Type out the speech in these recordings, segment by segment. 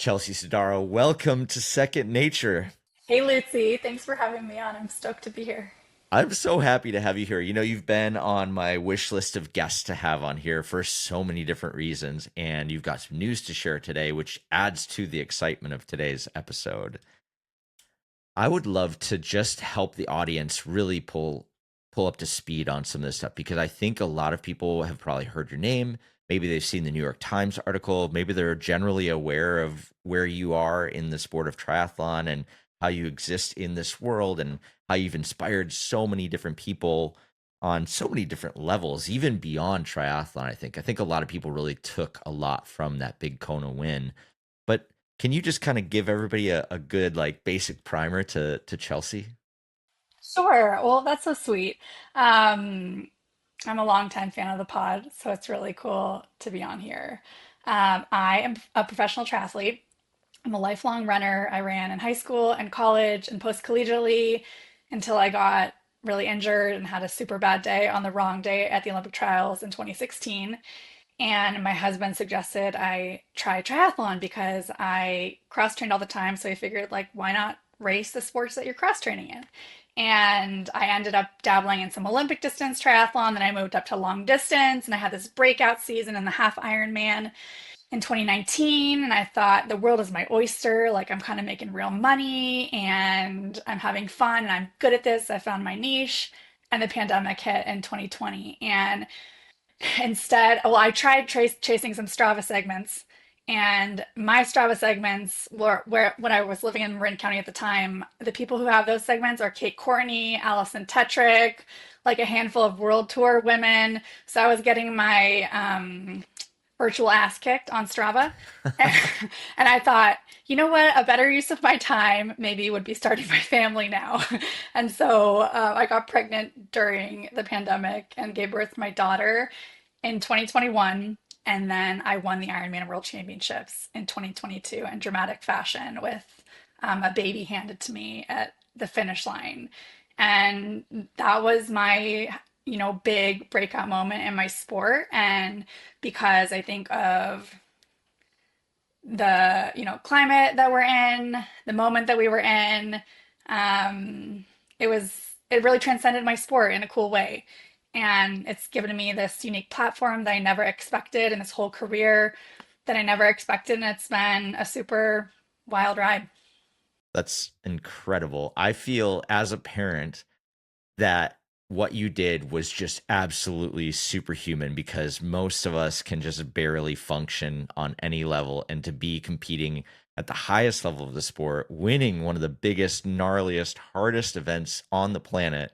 Chelsea Sodaro, welcome to Second Nature. Hey Lucy, thanks for having me on. I'm stoked to be here. I'm so happy to have you here. You've been on my wish list of guests to have on here for so many different reasons, and you've got some news to share today, which adds to the excitement of today's episode. I would love to just help the audience really pull up to speed on some of this stuff because I think a lot of people have probably heard your name. Maybe they've seen the New York Times article. Maybe they're generally aware of where you are in the sport of triathlon and how you exist in this world and how you've inspired so many different people on so many different levels, even beyond triathlon. I think a lot of people really took a lot from that big Kona win. But can you just kind of give everybody a good like basic primer to Chelsea? Sure. Well, that's so sweet. Um, I'm a longtime fan of the pod, so it's really cool to be on here. I am a professional triathlete. I'm a lifelong runner. I ran in high school and college and post-collegiately until I got really injured and had a super bad day on the wrong day at the Olympic trials in 2016. And my husband suggested I try triathlon because I cross trained all the time. So I figured, like, why not race the sports that you're cross training in? And I ended up dabbling in some Olympic distance triathlon. Then I moved up to long distance and I had this breakout season in the half Ironman in 2019. And I thought the world is my oyster. Like, I'm kind of making real money and I'm having fun and I'm good at this. I found my niche. And the pandemic hit in 2020. And instead, well, I tried chasing some Strava segments, and my Strava segments were where when I was living in Marin County at the time, the people who have those segments are Kate Courtney, Allison Tetrick, like a handful of world tour women. So I was getting my virtual ass kicked on Strava. And I thought, you know what? A better use of my time maybe would be starting my family now. And so I got pregnant during the pandemic and gave birth to my daughter in 2021. And then I won the Ironman World Championships in 2022 in dramatic fashion with a baby handed to me at the finish line. And that was my, big breakout moment in my sport. And because I think of the, climate that we're in, the moment that we were in, um, it really transcended my sport in a cool way. And it's given me this unique platform that I never expected and this whole career that I never expected. And it's been a super wild ride. That's incredible. I feel as a parent that what you did was just absolutely superhuman because most of us can just barely function on any level. And to be competing at the highest level of the sport, winning one of the biggest, gnarliest, hardest events on the planet,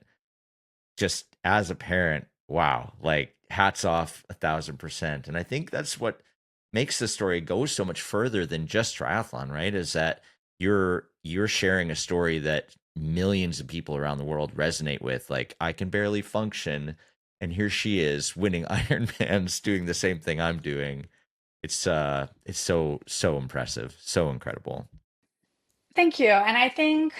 just as a parent, wow, like hats off 1,000%. And I think that's what makes the story go so much further than just triathlon, right? Is that you're sharing a story that millions of people around the world resonate with. Like, I can barely function, and here she is winning Ironmans, doing the same thing I'm doing. It's so impressive, so incredible. Thank you. And I think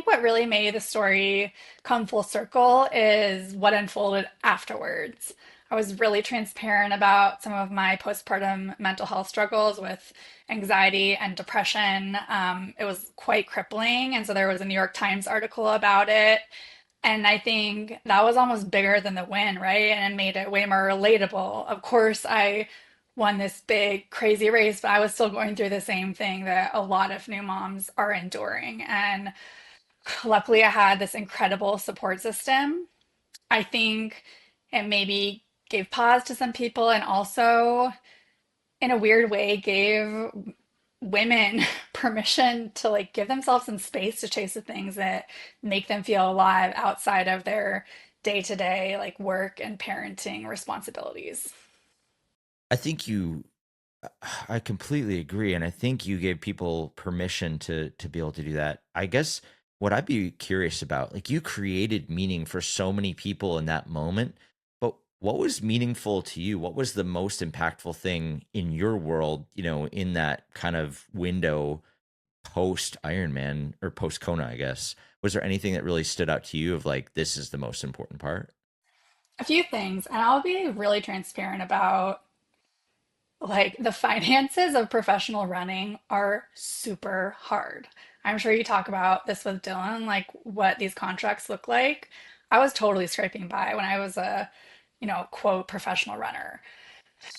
what really made the story come full circle is what unfolded afterwards. I was really transparent about some of my postpartum mental health struggles with anxiety and depression. It was quite crippling. And so there was a New York Times article about it. And I think that was almost bigger than the win, right? And it made it way more relatable. Of course, I won this big, crazy race, but I was still going through the same thing that a lot of new moms are enduring. And luckily, I had this incredible support system. I think it maybe gave pause to some people and also, in a weird way, gave women permission to like give themselves some space to chase the things that make them feel alive outside of their day-to-day like work and parenting responsibilities. I think you I completely agree, and I think you gave people permission to be able to do that. I guess what I'd be curious about, like you created meaning for so many people in that moment, but what was meaningful to you? What was the most impactful thing in your world, in that kind of window post Ironman or post Kona, I guess? Was there anything that really stood out to you of like this is the most important part? A few things, and I'll be really transparent about Like the finances of professional running are super hard. I'm sure you talk about this with Dylan, like what these contracts look like. I was totally scraping by when I was a, quote, professional runner.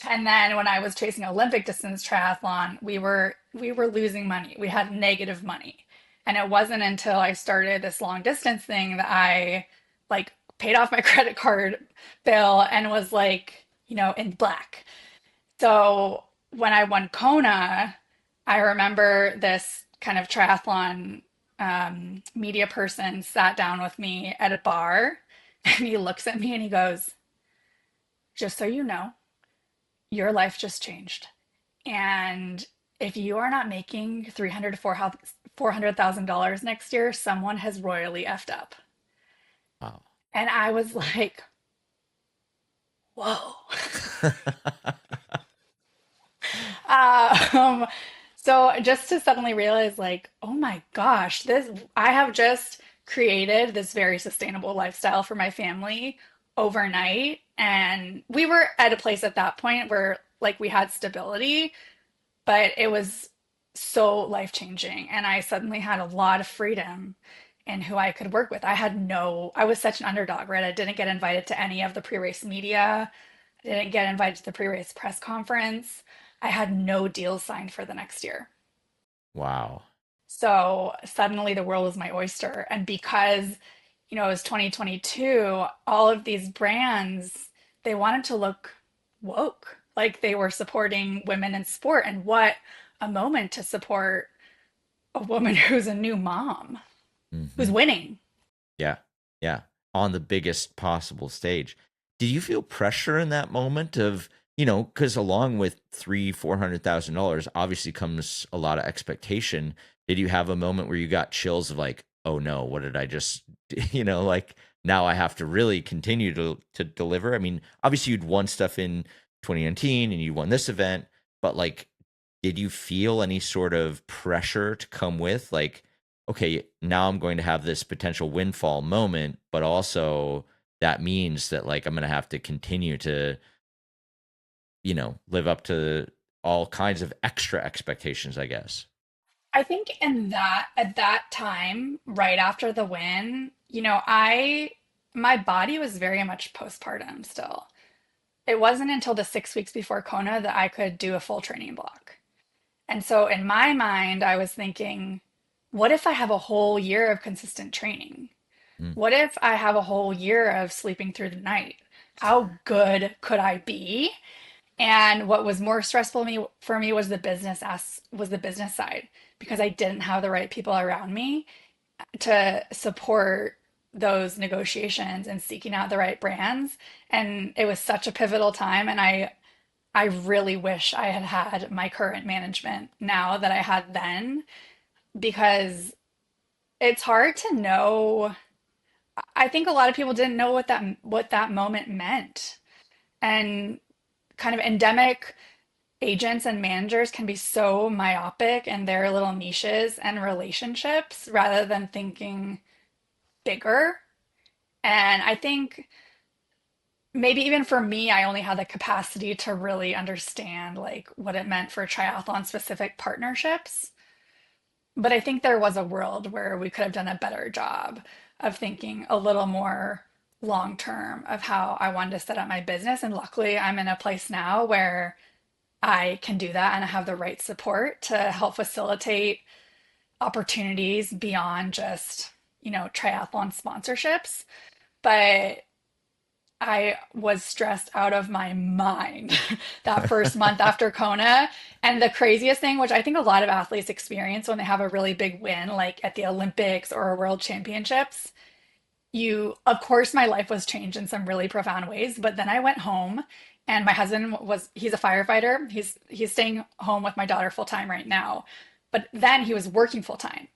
And then when I was chasing Olympic distance triathlon, we were losing money. We had negative money. And it wasn't until I started this long distance thing that I like paid off my credit card bill and was like, in black. So when I won Kona, I remember this kind of triathlon media person sat down with me at a bar and he looks at me and he goes, just so you know, your life just changed. And if you are not making 300 to $400,000 next year, someone has royally effed up. Wow. And I was like, whoa. Um, so just to suddenly realize, like, oh my gosh, I have just created this very sustainable lifestyle for my family overnight. And we were at a place at that point where, like, we had stability, but it was so life-changing. And I suddenly had a lot of freedom in who I could work with. I was such an underdog, right? I didn't get invited to any of the pre-race media. I didn't get invited to the pre-race press conference. I had no deals signed for the next year. Wow. So suddenly the world was my oyster. And because, it was 2022, all of these brands, they wanted to look woke, like they were supporting women in sport. And what a moment to support a woman who's a new mom, who's Hmm. winning. Yeah. Yeah. On the biggest possible stage. Did you feel pressure in that moment of, because along with $400,000 obviously comes a lot of expectation. Did you have a moment where you got chills of like, oh no, what did I just, like now I have to really continue to deliver? I mean, obviously you'd won stuff in 2019 and you won this event, but like, did you feel any sort of pressure to come with like, okay, now I'm going to have this potential windfall moment, but also that means that like I'm going to have to continue to, live up to all kinds of extra expectations, I guess. I think at that time, right after the win, my body was very much postpartum still. It wasn't until the 6 weeks before Kona that I could do a full training block. And so in my mind, I was thinking, what if I have a whole year of consistent training? Mm, What if I have a whole year of sleeping through the night? How good could I be? And what was more stressful for me was the business side because I didn't have the right people around me to support those negotiations and seeking out the right brands. And it was such a pivotal time. And I really wish I had had my current management now that I had then, because it's hard to know. I think a lot of people didn't know what that moment meant. And kind of endemic agents and managers can be so myopic in their little niches and relationships rather than thinking bigger. And I think maybe even for me, I only had the capacity to really understand like what it meant for triathlon specific partnerships. But I think there was a world where we could have done a better job of thinking a little more long term of how I wanted to set up my business. And luckily, I'm in a place now where I can do that and I have the right support to help facilitate opportunities beyond just, triathlon sponsorships. But I was stressed out of my mind that first month after Kona. And the craziest thing, which I think a lot of athletes experience when they have a really big win, like at the Olympics or World Championships, of course, my life was changed in some really profound ways. But then I went home and my husband he's a firefighter. He's staying home with my daughter full time right now. But then he was working full time.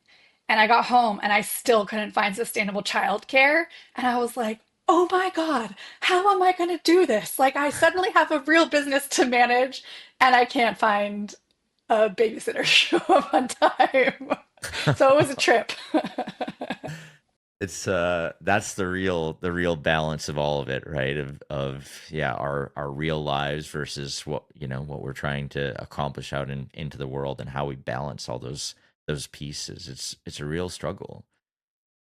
And I got home and I still couldn't find sustainable childcare. And I was like, oh my God, how am I going to do this? Like, I suddenly have a real business to manage and I can't find a babysitter to show up on time. So it was a trip. It's that's the real balance of all of it, right? Of yeah, our real lives versus what, what we're trying to accomplish out into the world, and how we balance all those pieces. It's a real struggle.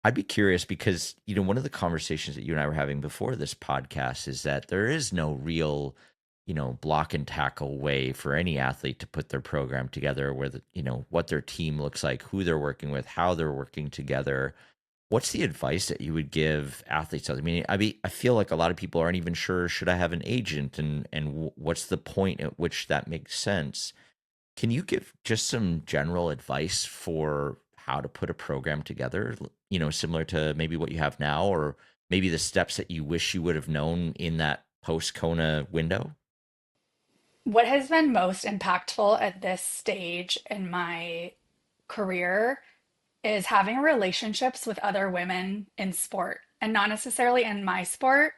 I'd be curious because, one of the conversations that you and I were having before this podcast is that there is no real, block and tackle way for any athlete to put their program together, where what their team looks like, who they're working with, how they're working together. What's the advice that you would give athletes? I mean, I feel like a lot of people aren't even sure, should I have an agent, and what's the point at which that makes sense? Can you give just some general advice for how to put a program together, similar to maybe what you have now, or maybe the steps that you wish you would have known in that post Kona window? What has been most impactful at this stage in my career is having relationships with other women in sport, and not necessarily in my sport,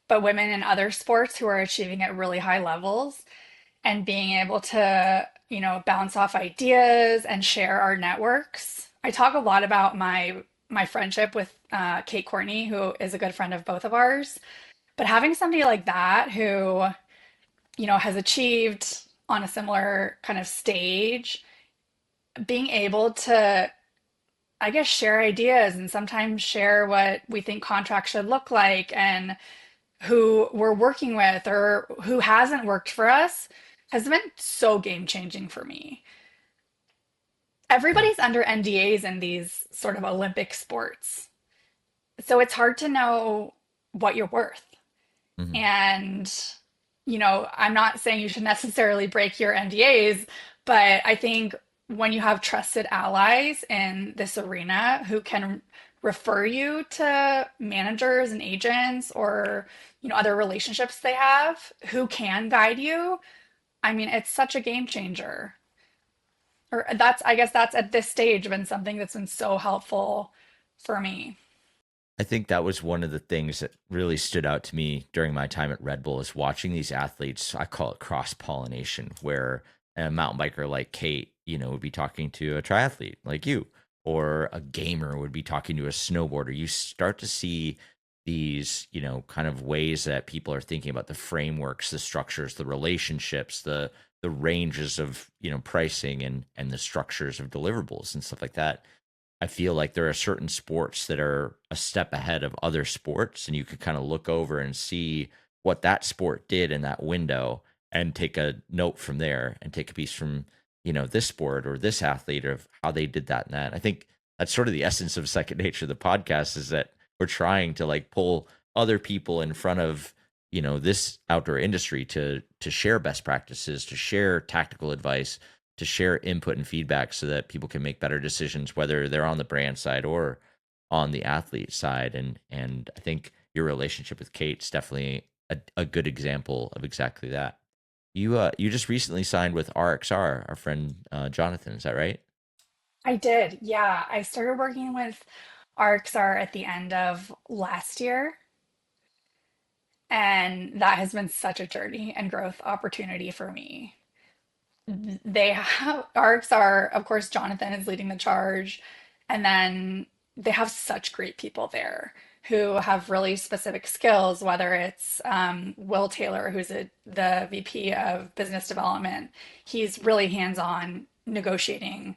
but women in other sports who are achieving at really high levels, and being able to, bounce off ideas and share our networks. I talk a lot about my friendship with Kate Courtney, who is a good friend of both of ours. But having somebody like that who, has achieved on a similar kind of stage, being able to, I guess, share ideas and sometimes share what we think contracts should look like, and who we're working with or who hasn't worked for us, has been so game changing for me. Yeah. Everybody's under NDAs in these sort of Olympic sports. So it's hard to know what you're worth. Hmm. And, I'm not saying you should necessarily break your NDAs, but I think when you have trusted allies in this arena who can refer you to managers and agents, or, other relationships they have who can guide you, I mean, it's such a game changer. Or I guess that's at this stage been something that's been so helpful for me. I think that was one of the things that really stood out to me during my time at Red Bull, is watching these athletes. I call it cross pollination, where a mountain biker like Kate, would be talking to a triathlete like you, or a gamer would be talking to a snowboarder. You start to see these, kind of ways that people are thinking about the frameworks, the structures, the relationships, the ranges of, pricing, and the structures of deliverables and stuff like that. I feel like there are certain sports that are a step ahead of other sports, and you could kind of look over and see what that sport did in that window, and take a note from there, and take a piece from, this sport or this athlete, of how they did that and that. I think that's sort of the essence of second nature of the podcast, is that we're trying to like pull other people in front of, this outdoor industry to share best practices, to share tactical advice, to share input and feedback, so that people can make better decisions, whether they're on the brand side or on the athlete side. And I think your relationship with Kate's definitely a good example of exactly that. You just recently signed with RXR, our friend Jonathan. Is that right? I did. Yeah. I started working with RXR at the end of last year. And that has been such a journey and growth opportunity for me. They have RXR, of course, Jonathan is leading the charge. And then they have such great people there who have really specific skills, whether it's Will Taylor, the VP of business development. He's really hands on negotiating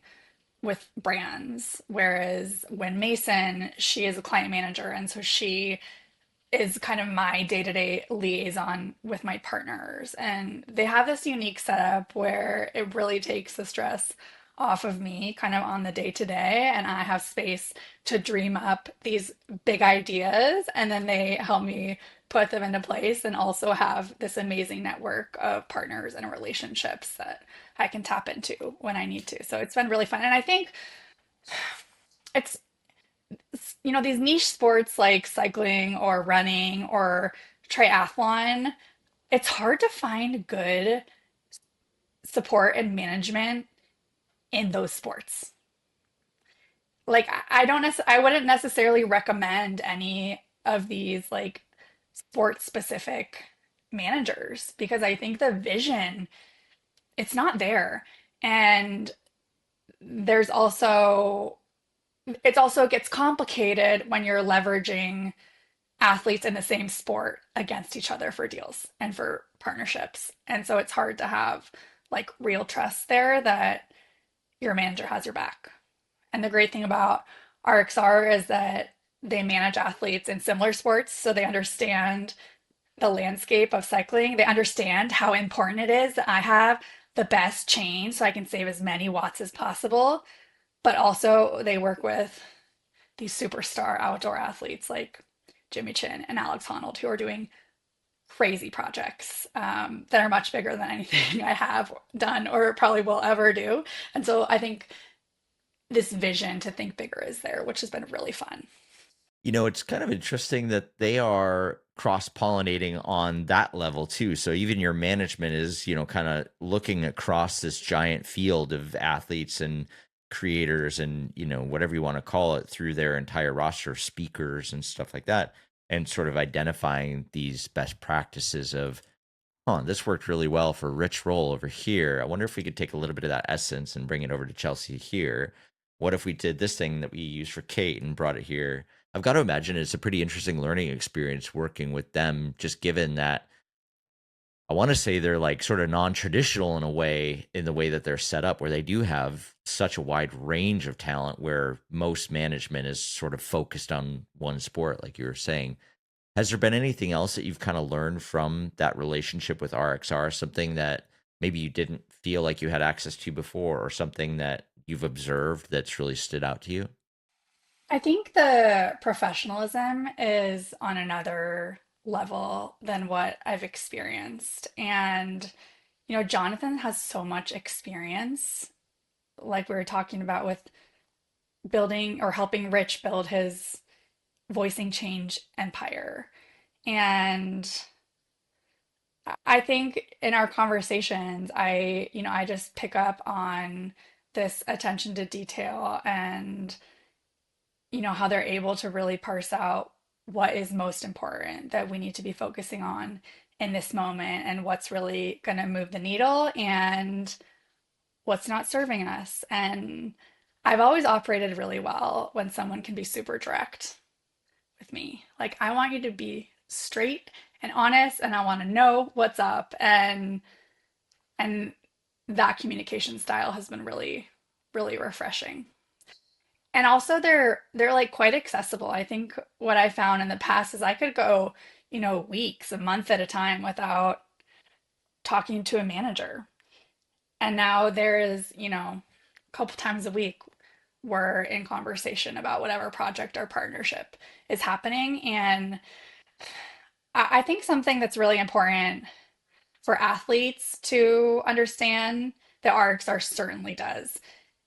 with brands. Whereas when Mason, she is a client manager. And so she is kind of my day-to-day liaison with my partners. And they have this unique setup where it really takes the stress off of me kind of on the day-to-day, and I have space to dream up these big ideas, and then they help me put them into place, and also have this amazing network of partners and relationships that I can tap into when I need to. So it's been really fun. And I think it's these niche sports like cycling or running or triathlon, it's hard to find good support and management in those sports. Like I don't I wouldn't necessarily recommend any of these like sport specific managers, because I think the vision, it's not there. And there's also it's also it gets complicated when you're leveraging athletes in the same sport against each other for deals and for partnerships. And so it's hard to have like real trust there that your manager has your back. And the great thing about RXR is that they manage athletes in similar sports, so they understand the landscape of cycling. They understand how important it is that I have the best chain so I can save as many watts as possible. But also, they work with these superstar outdoor athletes like Jimmy Chin and Alex Honnold, who are doing crazy projects that are much bigger than anything I have done or probably will ever do. And so I think this vision to think bigger is there, which has been really fun. It's kind of interesting that they are cross-pollinating on that level too. So even your management is, kind of looking across this giant field of athletes and creators and, whatever you want to call it through their entire roster of speakers and stuff like that, and sort of identifying these best practices of, huh, this worked really well for Rich Roll over here. I wonder if we could take a little bit of that essence and bring it over to Chelsea here. What if we did this thing that we used for Kate and brought it here? I've got to imagine it's a pretty interesting learning experience working with them, just given that I want to say they're like sort of non-traditional in a way, in the way that they're set up, where they do have such a wide range of talent, where most management is sort of focused on one sport, like you were saying. Has there been anything else that you've kind of learned from that relationship with RXR? Something that maybe you didn't feel like you had access to before, or something that you've observed that's really stood out to you? I think the professionalism is on another level than what I've experienced. And, Jonathan has so much experience, like we were talking about with building or helping Rich build his voicing change empire. And I think in our conversations, I just pick up on this attention to detail and, how they're able to really parse out what is most important that we need to be focusing on in this moment and what's really going to move the needle and what's not serving us. And I've always operated really well when someone can be super direct with me. Like, I want you to be straight and honest, and I want to know what's up. And that communication style has been really, really refreshing. And also they're like quite accessible. I think what I found in the past is I could go, weeks, a month at a time without talking to a manager. And now there is, a couple times a week we're in conversation about whatever project or partnership is happening. And I think something that's really important for athletes to understand that RXR certainly does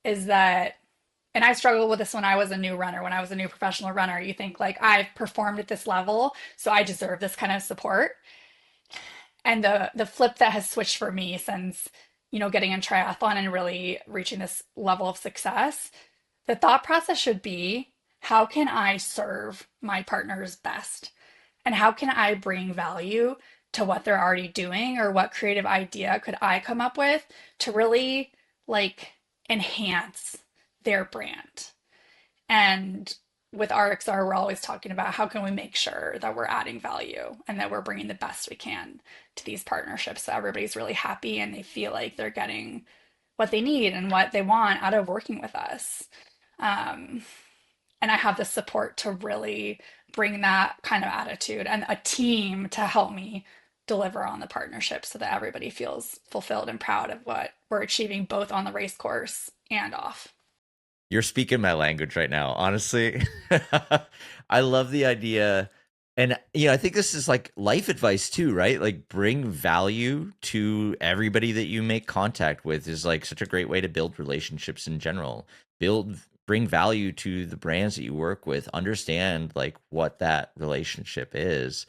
is that, and I struggled with this when I was a new runner, when I was a new professional runner. You think like I've performed at this level, so I deserve this kind of support. And the flip that has switched for me since, getting in triathlon and really reaching this level of success, the thought process should be, how can I serve my partners best? And how can I bring value to what they're already doing, or what creative idea could I come up with to really like enhance their brand? And with RXR, we're always talking about how can we make sure that we're adding value and that we're bringing the best we can to these partnerships so everybody's really happy and they feel like they're getting what they need and what they want out of working with us. Um, and I have the support to really bring that kind of attitude and a team to help me deliver on the partnership so that everybody feels fulfilled and proud of what we're achieving both on the race course and off. You're speaking my language right now, honestly. I love the idea. And, I think this is like life advice too, right? Like bring value to everybody that you make contact with is like such a great way to build relationships in general. Bring value to the brands that you work with. Understand like what that relationship is.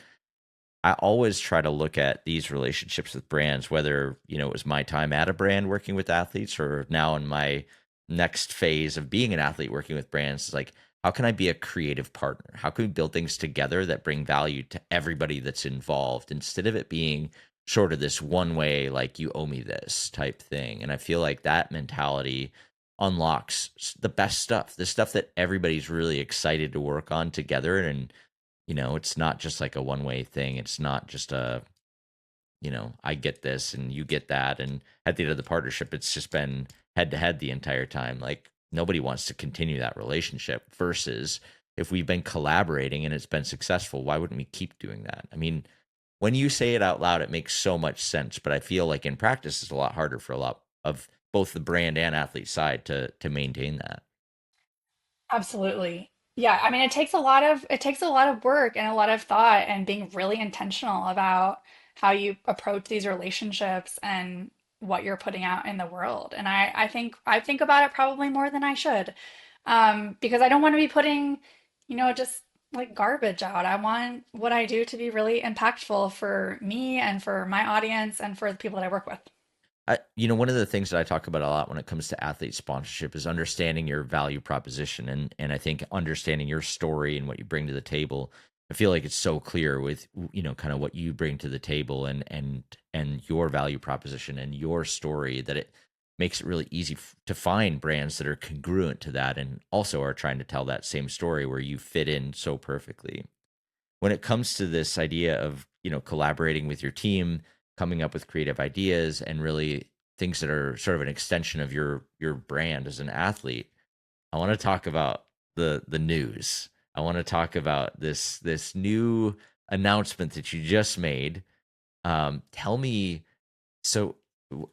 I always try to look at these relationships with brands, whether, it was my time at a brand working with athletes or now in my next phase of being an athlete working with brands. Is like, how can I be a creative partner? How can we build things together that bring value to everybody that's involved instead of it being sort of this one way, like you owe me this type thing? And I feel like that mentality unlocks the best stuff, the stuff that everybody's really excited to work on together. And, it's not just like a one-way thing. It's not just I get this and you get that. And at the end of the partnership, it's just been head to head the entire time. Like nobody wants to continue that relationship versus if we've been collaborating and it's been successful, why wouldn't we keep doing that? I mean, when you say it out loud, it makes so much sense, but I feel like in practice, it's a lot harder for a lot of both the brand and athlete side to maintain that. Absolutely. Yeah, I mean it takes a lot of work and a lot of thought and being really intentional about how you approach these relationships and what you're putting out in the world. And I think about it probably more than I should. Because I don't want to be putting, just like garbage out. I want what I do to be really impactful for me and for my audience and for the people that I work with. One of the things that I talk about a lot when it comes to athlete sponsorship is understanding your value proposition, and I think understanding your story and what you bring to the table. I feel like it's so clear with kind of what you bring to the table and your value proposition and your story that it makes it really easy to find brands that are congruent to that and also are trying to tell that same story where you fit in so perfectly when it comes to this idea of collaborating with your team, coming up with creative ideas and really things that are sort of an extension of your brand as an athlete. I want to talk about the news. I want to talk about this new announcement that you just made. Tell me, so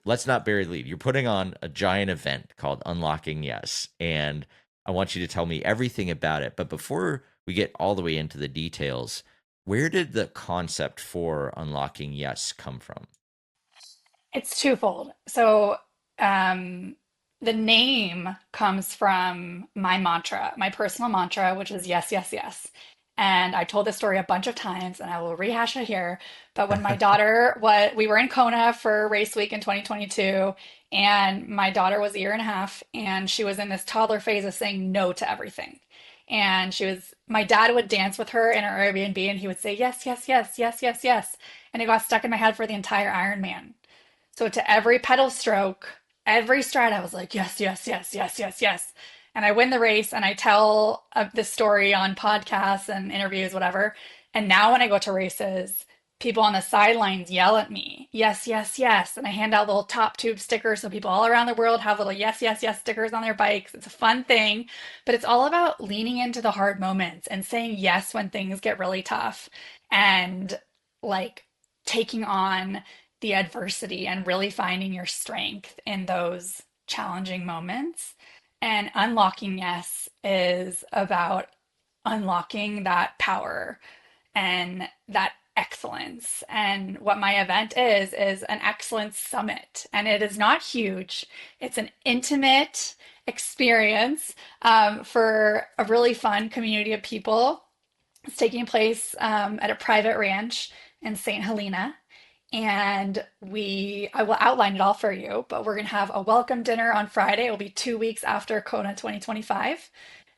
let's not bury the lead. You're putting on a giant event called Unlocking Yes, and I want you to tell me everything about it. But before we get all the way into the details, where did the concept for Unlocking Yes come from? It's twofold. So, um, the name comes from my mantra, my personal mantra, which is yes, yes, yes. And I told this story a bunch of times and I will rehash it here. But when my daughter, we were in Kona for race week in 2022, and my daughter was a year and a half, and she was in this toddler phase of saying no to everything. And my dad would dance with her in our Airbnb and he would say, yes, yes, yes, yes, yes, yes. And it got stuck in my head for the entire Ironman. So to every pedal stroke, every stride, I was like, yes, yes, yes, yes, yes, yes. And I win the race and I tell this story on podcasts and interviews, whatever. And now when I go to races, people on the sidelines yell at me, yes, yes, yes. And I hand out little top tube stickers so people all around the world have little yes, yes, yes stickers on their bikes. It's a fun thing, but it's all about leaning into the hard moments and saying yes when things get really tough and like taking on the adversity and really finding your strength in those challenging moments. And unlocking yes is about unlocking that power and that excellence. And what my event is an excellence summit. And it is not huge, it's an intimate experience for a really fun community of people. It's taking place at a private ranch in St. Helena, and I will outline it all for you, but we're going to have a welcome dinner on Friday. It will be 2 weeks after Kona 2025.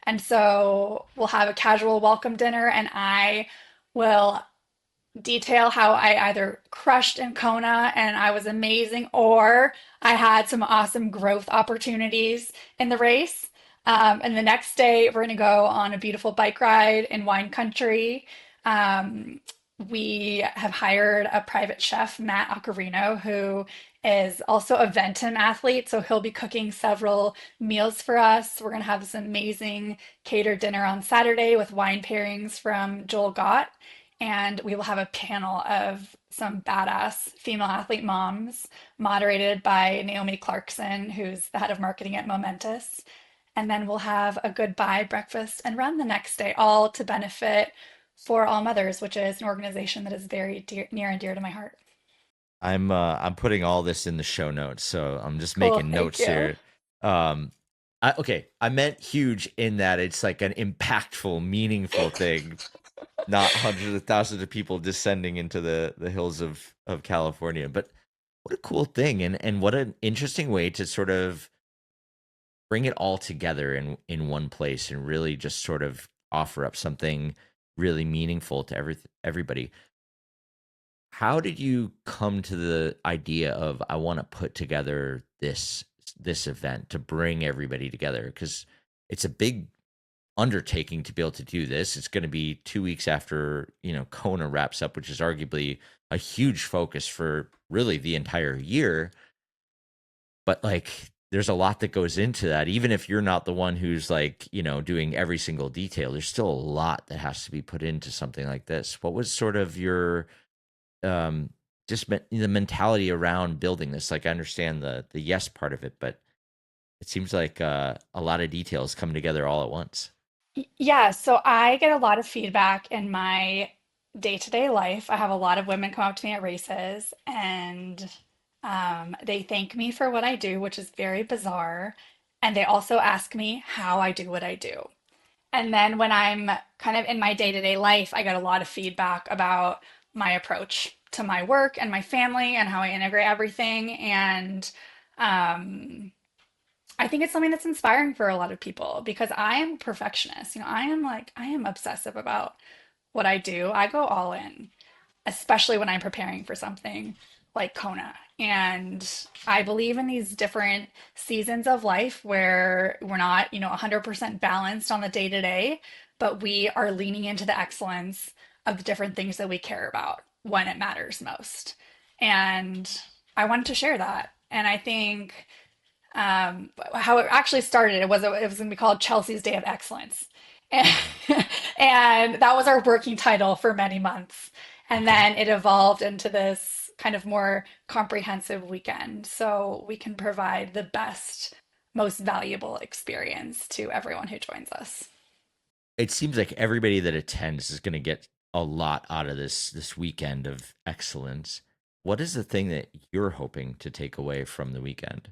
And so we'll have a casual welcome dinner, and I will detail how I either crushed in Kona and I was amazing, or I had some awesome growth opportunities in the race. And the next day, we're going to go on a beautiful bike ride in wine country. Um, we have hired a private chef, Matt Accarino, who is also a Ventum athlete. So he'll be cooking several meals for us. We're going to have this amazing catered dinner on Saturday with wine pairings from Joel Gott. And we will have a panel of some badass female athlete moms, moderated by Naomi Clarkson, who's the head of marketing at Momentous. And then we'll have a goodbye breakfast and run the next day, all to benefit For All Mothers, which is an organization that is very near and dear to my heart. I'm putting all this in the show notes, so I'm just Cool, making thank notes you. here. Okay, I meant huge in that it's like an impactful, meaningful thing, not hundreds of thousands of people descending into the hills of California. But what a cool thing, and what an interesting way to sort of bring it all together in one place and really just sort of offer up something really meaningful to everybody. How did you come to the idea of I want to put together this event to bring everybody together? Because it's a big undertaking to be able to do this. It's going to be 2 weeks after, Kona wraps up, which is arguably a huge focus for really the entire year. But like, there's a lot that goes into that. Even if you're not the one who's like, doing every single detail, there's still a lot that has to be put into something like this. What was sort of your, um, the mentality around building this? Like, I understand the yes part of it, but it seems like a lot of details coming together all at once. Yeah, so I get a lot of feedback in my day-to-day life. I have a lot of women come up to me at races and they thank me for what I do, which is very bizarre. And they also ask me how I do what I do. And then when I'm kind of in my day-to-day life, I get a lot of feedback about my approach to my work and my family and how I integrate everything. And I think it's something that's inspiring for a lot of people because I am a perfectionist. I am obsessive about what I do. I go all in, especially when I'm preparing for something like Kona. And I believe in these different seasons of life where we're not, 100% balanced on the day to day, but we are leaning into the excellence of the different things that we care about when it matters most. And I wanted to share that. And I think how it actually started, it was going to be called Chelsea's Day of Excellence. And, and that was our working title for many months. And Okay. then it evolved into this kind of more comprehensive weekend. So we can provide the best, most valuable experience to everyone who joins us. It seems like everybody that attends is going to get a lot out of this weekend of excellence. What is the thing that you're hoping to take away from the weekend?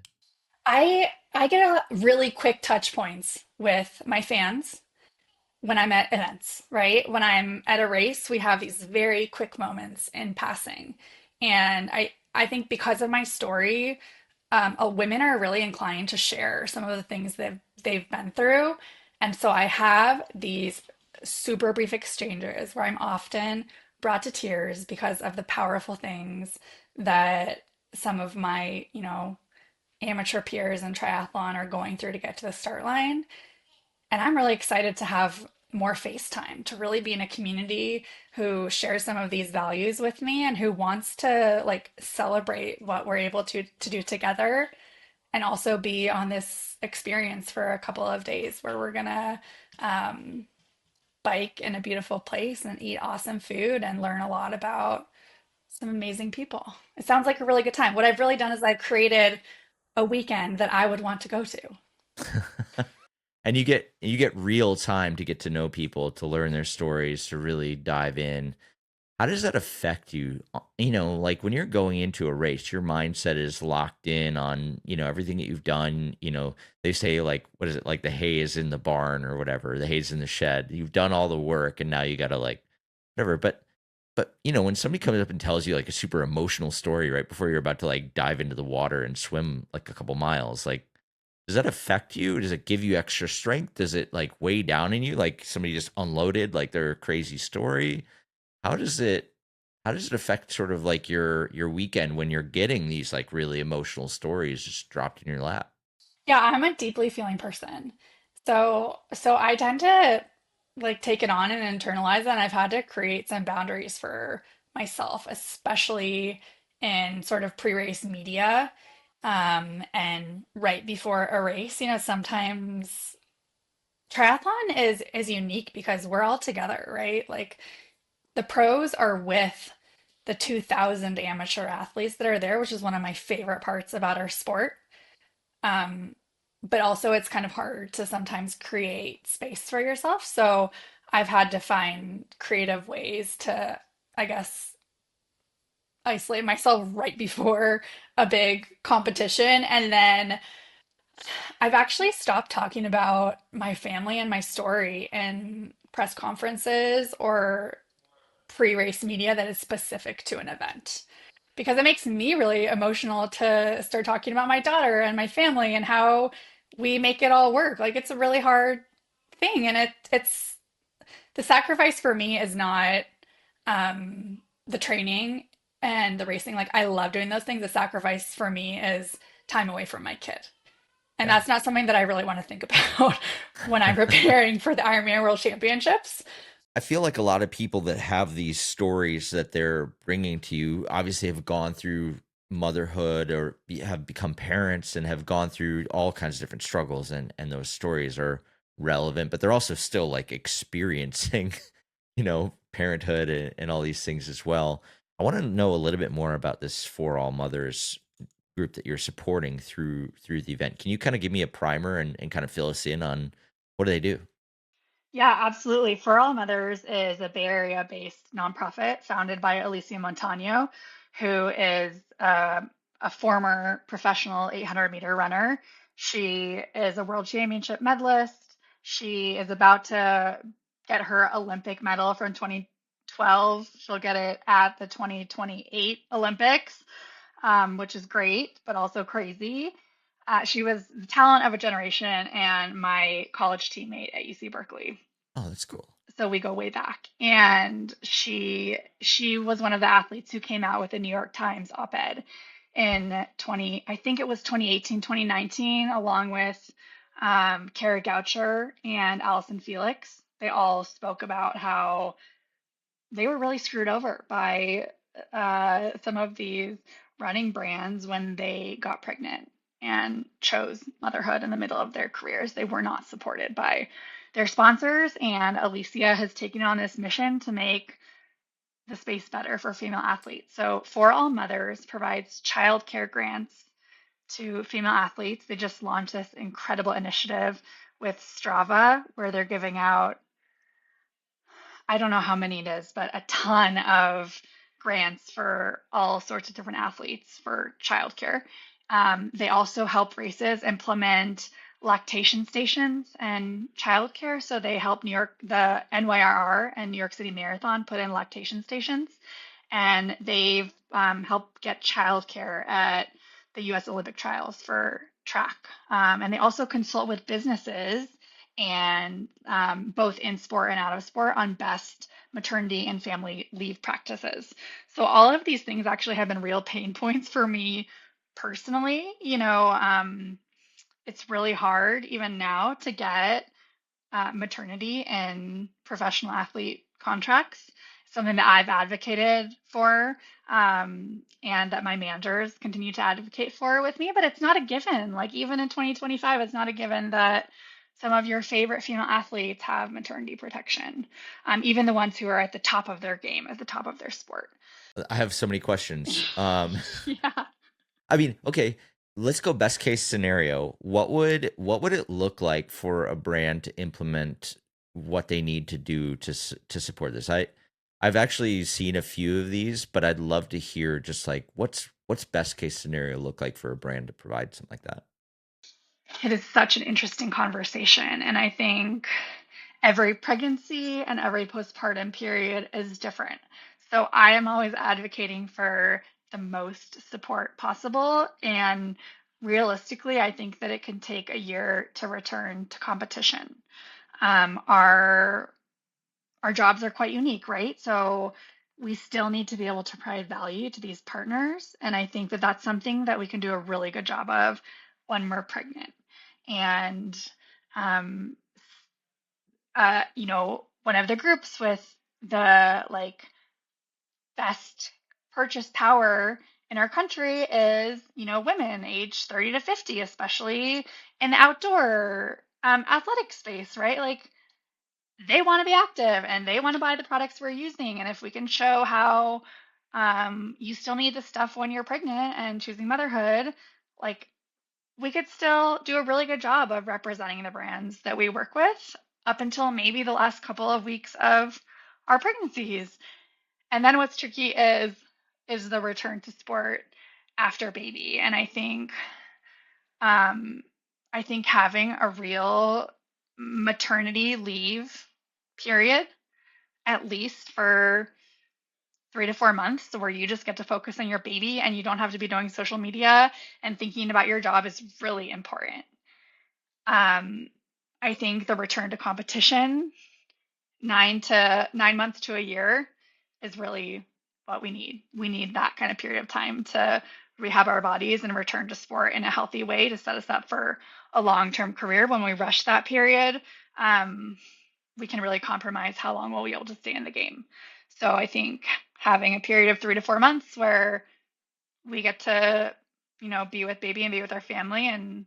I get a really quick touch points with my fans when I'm at events, right? When I'm at a race, we have these very quick moments in passing. And I think because of my story, women are really inclined to share some of the things that they've been through. And so I have these super brief exchanges where I'm often brought to tears because of the powerful things that some of my, amateur peers in triathlon are going through to get to the start line. And I'm really excited to have more FaceTime, to really be in a community who shares some of these values with me and who wants to like celebrate what we're able to do together and also be on this experience for a couple of days where we're gonna um, bike in a beautiful place and eat awesome food and learn a lot about some amazing people. It sounds like a really good time. What I've really done is I've created a weekend that I would want to go to. And you get real time to get to know people, to learn their stories, to really dive in. How does that affect you? Like when you're going into a race, your mindset is locked in on, everything that you've done. They say like, what is it? Like the hay is in the barn or whatever, the hay's in the shed. You've done all the work and now you got to like, whatever. But, when somebody comes up and tells you like a super emotional story right before you're about to like dive into the water and swim like a couple miles, like, does that affect you? Does it give you extra strength? Does it like weigh down in you? Like somebody just unloaded like their crazy story? How does it how does it affect sort of like your weekend when you're getting these like really emotional stories just dropped in your lap? Yeah, I'm a deeply feeling person. So I tend to like take it on and internalize it, and I've had to create some boundaries for myself, especially in sort of pre-race media. And right before a race, sometimes triathlon is unique because we're all together, right? Like the pros are with the 2,000 amateur athletes that are there, which is one of my favorite parts about our sport. Um, but also it's kind of hard to sometimes create space for yourself. So I've had to find creative ways to, I guess, isolate myself right before a big competition. And then I've actually stopped talking about my family and my story in press conferences or pre-race media that is specific to an event because it makes me really emotional to start talking about my daughter and my family and how we make it all work. Like it's a really hard thing, and it's the sacrifice for me is not the training and the racing. Like I love doing those things. The sacrifice for me is time away from my kid. And Yeah. that's not something that I really want to think about when I'm preparing for the Ironman World Championships. I feel like a lot of people that have these stories that they're bringing to you obviously have gone through motherhood or have become parents and have gone through all kinds of different struggles, and those stories are relevant, but they're also still like experiencing, parenthood and all these things as well. I want to know a little bit more about this For All Mothers group that you're supporting through the event. Can you kind of give me a primer and kind of fill us in on what do they do? Yeah, absolutely. For All Mothers is a Bay Area-based nonprofit founded by Alicia Montano, who is a former professional 800-meter runner. She is a world championship medalist. She is about to get her Olympic medal from 2012. She'll get it at the 2028 Olympics, which is great, but also crazy. She was the talent of a generation and my college teammate at UC Berkeley, Oh, that's cool. so we go way back. And she was one of the athletes who came out with the New York Times op-ed in 20, I think it was 2018, 2019, along with Kara Goucher and Allison Felix. They all spoke about how they were really screwed over by some of these running brands when they got pregnant and chose motherhood in the middle of their careers. They were not supported by their sponsors, and Alicia has taken on this mission to make the space better for female athletes. So, For All Mothers provides childcare grants to female athletes. They just launched this incredible initiative with Strava where they're giving out, I don't know how many it is, but a ton of grants for all sorts of different athletes for childcare. They also help races implement lactation stations and childcare. So they help the NYRR and New York City Marathon put in lactation stations, and they've helped get childcare at the U.S. Olympic trials for track. And they also consult with businesses and both in sport and out of sport on best maternity and family leave practices. So all of these things actually have been real pain points for me personally. It's really hard even now to get maternity and professional athlete contracts, something that I've advocated for, and that my managers continue to advocate for with me. But it's not a given. Like, even in 2025, it's not a given that some of your favorite female athletes have maternity protection, even the ones who are at the top of their game, at the top of their sport. I have so many questions. Yeah. I mean, okay, let's go best case scenario. What would it look like for a brand to implement what they need to do to support this? I've actually seen a few of these, but I'd love to hear just like what's best case scenario look like for a brand to provide something like that. It is such an interesting conversation. And I think every pregnancy and every postpartum period is different. So I am always advocating for the most support possible. And realistically, I think that it can take a year to return to competition. Our jobs are quite unique, right? So we still need to be able to provide value to these partners. And I think that that's something that we can do a really good job of when we're pregnant. And, um, one of the groups with the like best purchase power in our country is, women age 30 to 50, especially in the outdoor athletic space, right? Like, they want to be active and they want to buy the products we're using. And if we can show how you still need the stuff when you're pregnant and choosing motherhood, like, we could still do a really good job of representing the brands that we work with up until maybe the last couple of weeks of our pregnancies. And then what's tricky is the return to sport after baby. And um, I think having a real maternity leave period, at least for 3 to 4 months, so where you just get to focus on your baby and you don't have to be doing social media and thinking about your job, is really important. Um, I think the return to competition, 9 months to a year, is really what we need. We need that kind of period of time to rehab our bodies and return to sport in a healthy way to set us up for a long-term career. When we rush that period, um, we can really compromise how long we'll be able to stay in the game. So I think having a period of 3 to 4 months where we get to, be with baby and be with our family and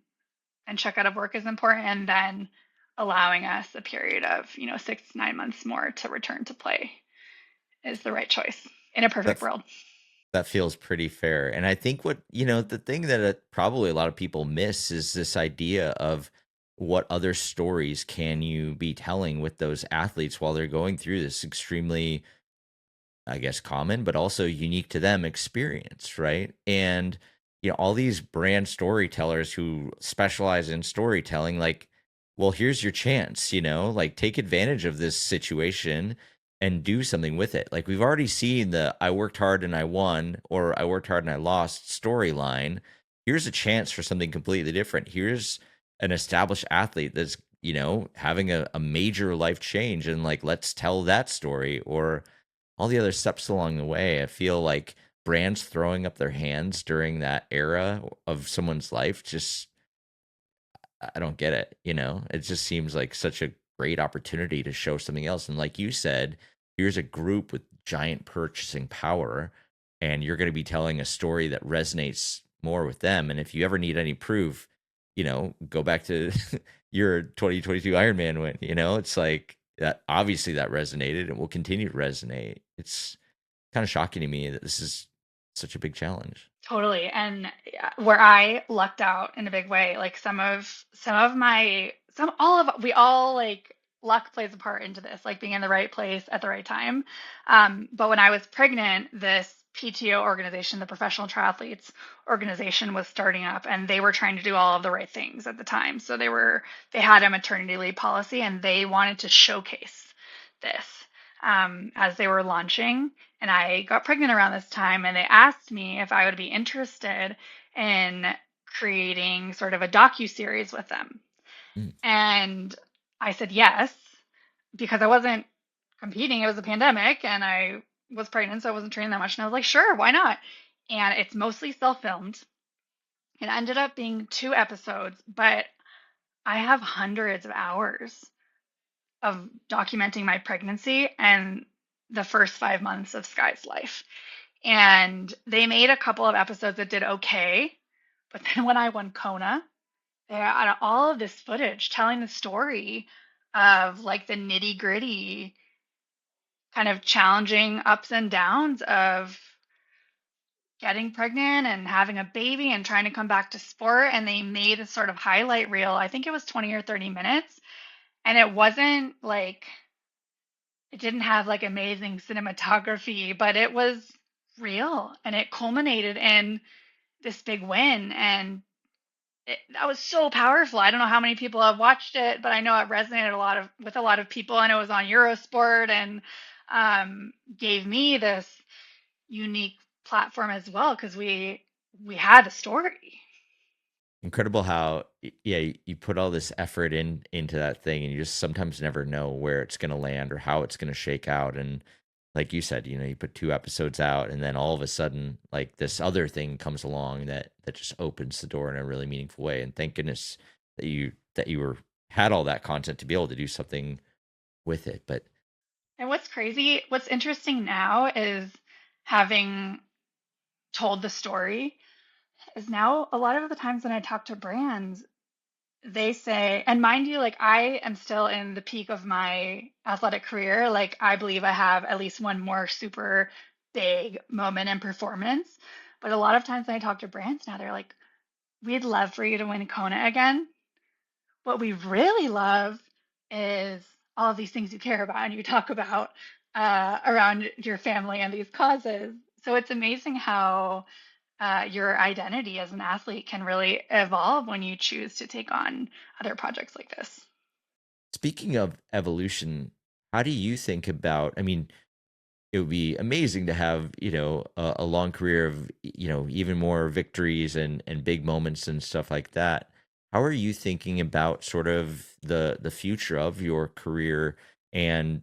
check out of work is important. And then allowing us a period of, 6 to 9 months more to return to play is the right choice in a perfect That world. that feels pretty fair. And I think the thing that probably a lot of people miss is this idea of what other stories can you be telling with those athletes while they're going through this extremely, I guess, common, but also unique to them experience, right? And all these brand storytellers who specialize in storytelling, like, well, here's your chance, like take advantage of this situation and do something with it. Like we've already seen the I worked hard and I won, or I worked hard and I lost storyline. Here's a chance for something completely different. Here's an established athlete that's, having a major life change, and like let's tell that story, or all the other steps along the way. I feel like brands throwing up their hands during that era of someone's life, just I don't get it, It just seems like such a great opportunity to show something else. And like you said, here's a group with giant purchasing power, and you're going to be telling a story that resonates more with them. And if you ever need any proof, go back to your 2022 Ironman win. It's like that, obviously that resonated and will continue to resonate. It's kind of shocking to me that this is such a big challenge. Totally. And yeah, where I lucked out in a big way, like some of my some all of we all like luck plays a part into this, like being in the right place at the right time. But when I was pregnant, this PTO organization, the Professional Triathletes organization, was starting up, and they were trying to do all of the right things at the time. So they had a maternity leave policy, and they wanted to showcase this as they were launching. And I got pregnant around this time, and they asked me if I would be interested in creating sort of a docu-series with them. Mm. And I said yes, because I wasn't competing. It was a pandemic and I was pregnant, so I wasn't training that much. And I was like, sure, why not? And it's mostly self-filmed. It ended up being 2 episodes, but I have hundreds of hours of documenting my pregnancy and the first 5 months of Sky's life. And they made a couple of episodes that did okay. But then when I won Kona, they had all of this footage telling the story of like the nitty gritty, kind of challenging ups and downs of getting pregnant and having a baby and trying to come back to sport. And they made a sort of highlight reel. I think it was 20 or 30 minutes. And it wasn't like, it didn't have like amazing cinematography, but it was real, and it culminated in this big win. And that was so powerful. I don't know how many people have watched it, but I know it resonated with a lot of people, and it was on Eurosport, and gave me this unique platform as well, because we had a story. Incredible how yeah, you put all this effort into that thing, and you just sometimes never know where it's going to land or how it's going to shake out. And like you said, you put 2 episodes out, and then all of a sudden like this other thing comes along that just opens the door in a really meaningful way. And thank goodness that you were had all that content to be able to do something with it. But And what's interesting now is, having told the story, is now a lot of the times when I talk to brands, they say, and mind you, like I am still in the peak of my athletic career. Like I believe I have at least one more super big moment in performance. But a lot of times when I talk to brands now, they're like, we'd love for you to win Kona again. What we really love is all of these things you care about and you talk about around your family and these causes. So it's amazing how your identity as an athlete can really evolve when you choose to take on other projects like this. speaking of evolution, how do you think about, I mean, it would be amazing to have a long career of even more victories and big moments and stuff like that. How are you thinking about sort of the future of your career? And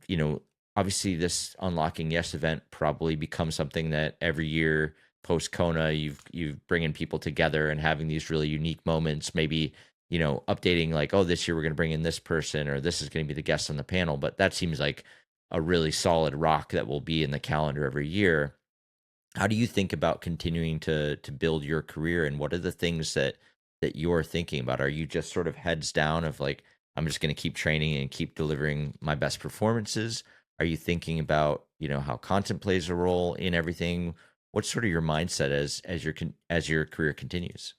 obviously this unlocking yes event probably becomes something that every year post Kona, you've bringing people together and having these really unique moments, maybe, updating like, oh, this year we're going to bring in this person, or this is going to be the guest on the panel. But that seems like a really solid rock that will be in the calendar every year. How do you think about continuing to build your career, and what are the things that you're thinking about? Are you just sort of heads down of like, I'm just going to keep training and keep delivering my best performances? Are you thinking about, how content plays a role in everything? What's sort of your mindset as your career continues?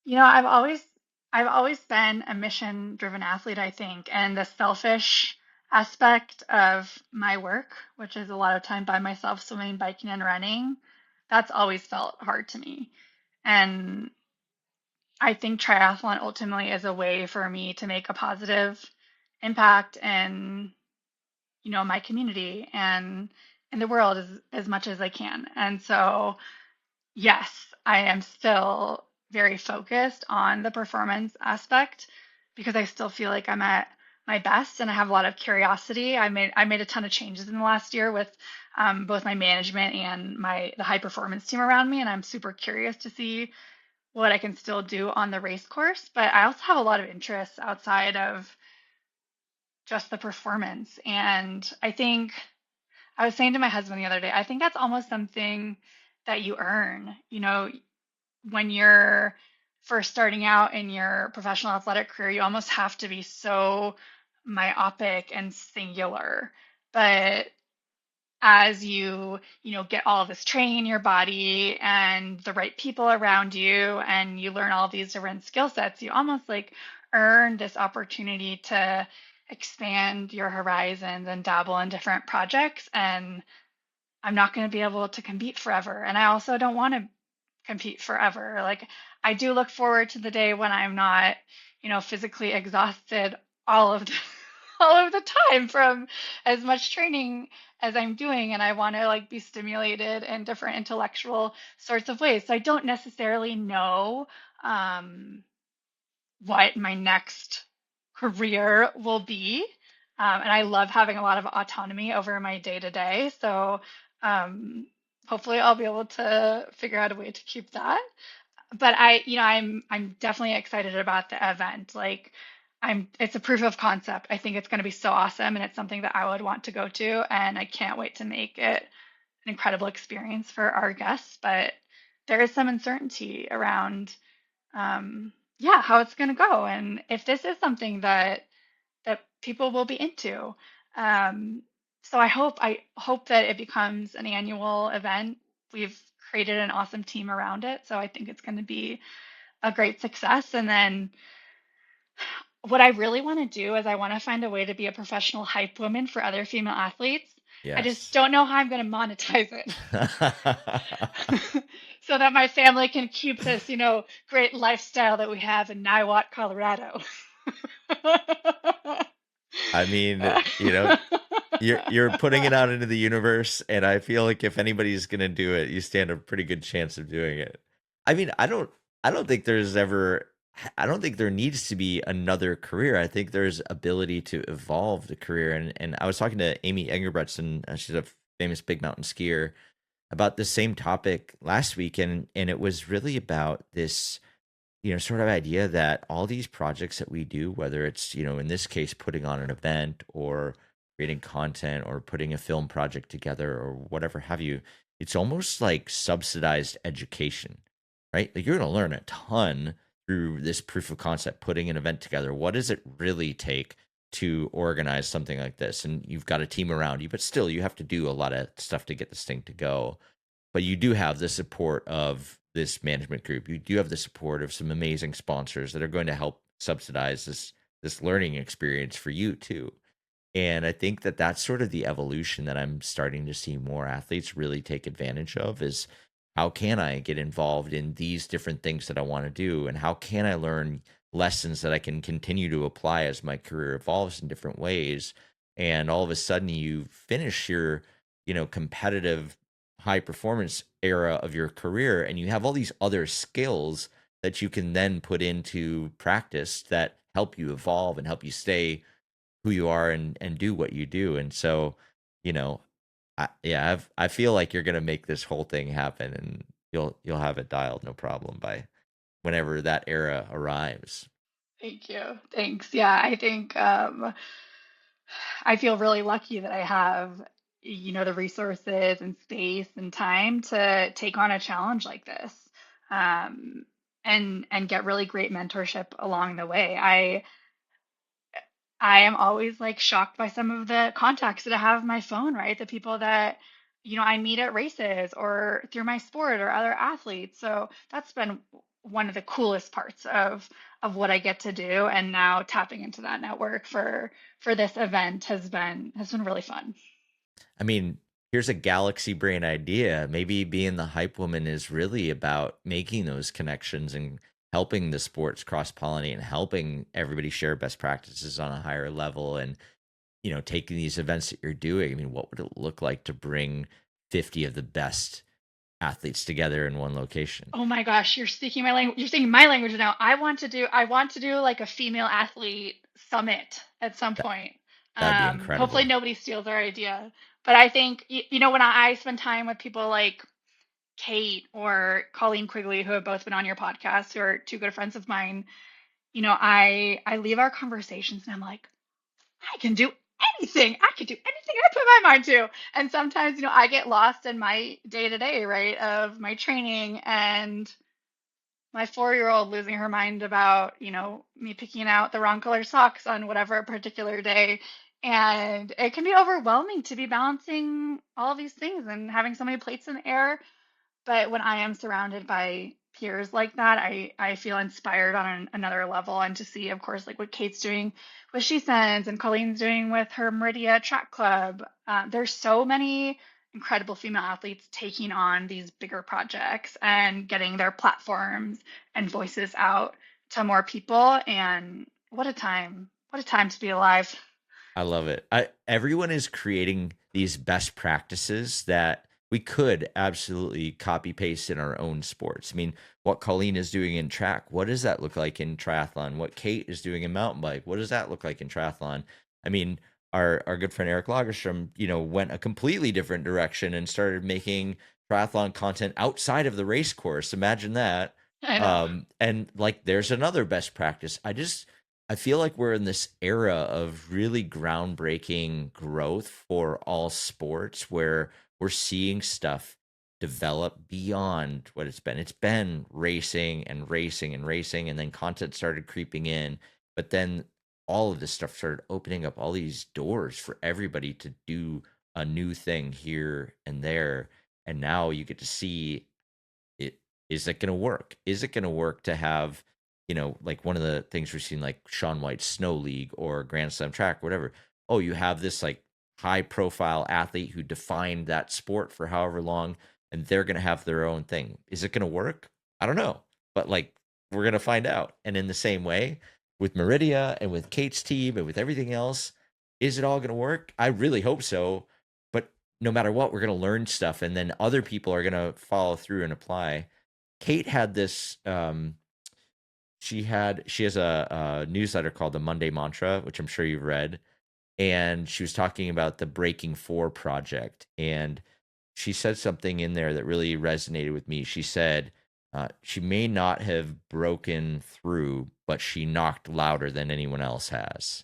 You know, I've always been a mission-driven athlete, I think, and the selfish aspect of my work, which is a lot of time by myself swimming, biking, and running, that's always felt hard to me. And I think triathlon ultimately is a way for me to make a positive impact in, my community and in the world as much as I can. And so yes, I am still very focused on the performance aspect because I still feel like I'm at my best and I have a lot of curiosity. I made a ton of changes in the last year with both my management and the high performance team around me, and I'm super curious to see what I can still do on the race course. But I also have a lot of interests outside of just the performance, and I think I was saying to my husband the other day, I think that's almost something that you earn. When you're first starting out in your professional athletic career, you almost have to be so myopic and singular. But as get all of this training in your body and the right people around you, and you learn all these different skill sets, you almost like earn this opportunity to expand your horizons and dabble in different projects. And I'm not going to be able to compete forever. And I also don't want to compete forever. Like, I do look forward to the day when I'm not, physically exhausted all of the, all of the time from as much training as I'm doing, and I want to like be stimulated in different intellectual sorts of ways. So I don't necessarily know um, what my next career will be. And I love having a lot of autonomy over my day to day. So hopefully I'll be able to figure out a way to keep that. But I'm definitely excited about the event. Like, it's a proof of concept. I think it's going to be so awesome, and it's something that I would want to go to, and I can't wait to make it an incredible experience for our guests. But there is some uncertainty around yeah, how it's going to go, and if this is something that people will be into. Um, so I hope that it becomes an annual event. We've created an awesome team around it, so I think it's going to be a great success. And then what I really want to do is I want to find a way to be a professional hype woman for other female athletes. I just Yes. don't know how I'm going to monetize it. So that my family can keep this, great lifestyle that we have in Niwot, Colorado. I mean, you're putting it out into the universe, and I feel like if anybody's gonna do it, you stand a pretty good chance of doing it. I mean, I don't think there's ever I don't think there needs to be another career. I think there's ability to evolve the career. And I was talking to Amy Engelbretson, she's a famous big mountain skier, about the same topic last week, and it was really about this, sort of idea that all these projects that we do, whether it's, in this case, putting on an event or creating content or putting a film project together or whatever have you, it's almost like subsidized education, right? Like, you're going to learn a ton through this proof of concept, putting an event together. What does it really take to organize something like this? And you've got a team around you, but still, you have to do a lot of stuff to get this thing to go. But you do have the support of this management group. You do have the support of some amazing sponsors that are going to help subsidize this learning experience for you too. And I think that that's sort of the evolution that I'm starting to see more athletes really take advantage of, is how can I get involved in these different things that I want to do, and how can I learn lessons that I can continue to apply as my career evolves in different ways. And all of a sudden you finish your, competitive high performance era of your career, and you have all these other skills that you can then put into practice that help you evolve and help you stay who you are and do what you do. And so, you know, I feel like you're gonna make this whole thing happen, and you'll have it dialed no problem by whenever that era arrives. Thank you. Thanks. Yeah, I think I feel really lucky that I have, the resources and space and time to take on a challenge like this, um, and get really great mentorship along the way. I am always like shocked by some of the contacts that I have on my phone, right? The people that, I meet at races or through my sport or other athletes. So that's been one of the coolest parts of what I get to do. And now tapping into that network for this event has been really fun. I mean, here's a galaxy brain idea. Maybe being the hype woman is really about making those connections and helping the sports cross pollinate and helping everybody share best practices on a higher level. And taking these events that you're doing, I mean, what would it look like to bring 50 of the best athletes together in one location? Oh my gosh, you're speaking my language. You're speaking my language now. I want to do like a female athlete summit at some That, point. that'd be Hopefully incredible. nobody steals our idea. But I think when I spend time with people like Kate or Colleen Quigley, who have both been on your podcast, who are two good friends of mine, I leave our conversations and I'm like, I can do anything. I can do anything I put my mind to. And sometimes, I get lost in my day to day, right, of my training and my 4-year old losing her mind about, me picking out the wrong color socks on whatever particular day. And it can be overwhelming to be balancing all of these things and having so many plates in the air. But when I am surrounded by peers like that, I feel inspired on another level. And to see, of course, like what Kate's doing with She Sends and Colleen's doing with her Meridia Track Club. There's so many incredible female athletes taking on these bigger projects and getting their platforms and voices out to more people. And what a time! What a time to be alive. I love it. Everyone is creating these best practices that we could absolutely copy paste in our own sports. I mean, what Colleen is doing in track, what does that look like in triathlon? What Kate is doing in mountain bike, what does that look like in triathlon? I mean, our good friend Eric Lagerstrom, went a completely different direction and started making triathlon content outside of the race course. Imagine that. I know. And like, there's another best practice. I feel like we're in this era of really groundbreaking growth for all sports where we're seeing stuff develop beyond what it's been. It's been racing and racing and racing, and then content started creeping in. But then all of this stuff started opening up all these doors for everybody to do a new thing here and there. And now you get to see it. Is it going to work? Is it going to work to have, like one of the things we've seen, like Shaun White's Snow League or Grand Slam track, whatever. Oh, you have this like high profile athlete who defined that sport for however long, and they're going to have their own thing. Is it going to work? I don't know, but like we're going to find out. And in the same way with Meridia and with Kate's team and with everything else, is it all going to work? I really hope so. But no matter what, we're going to learn stuff, and then other people are going to follow through and apply. Kate had this. She has a newsletter called the Monday Mantra, which I'm sure you've read, and she was talking about the Breaking Four project, and she said something in there that really resonated with me. She said she may not have broken through, but she knocked louder than anyone else has.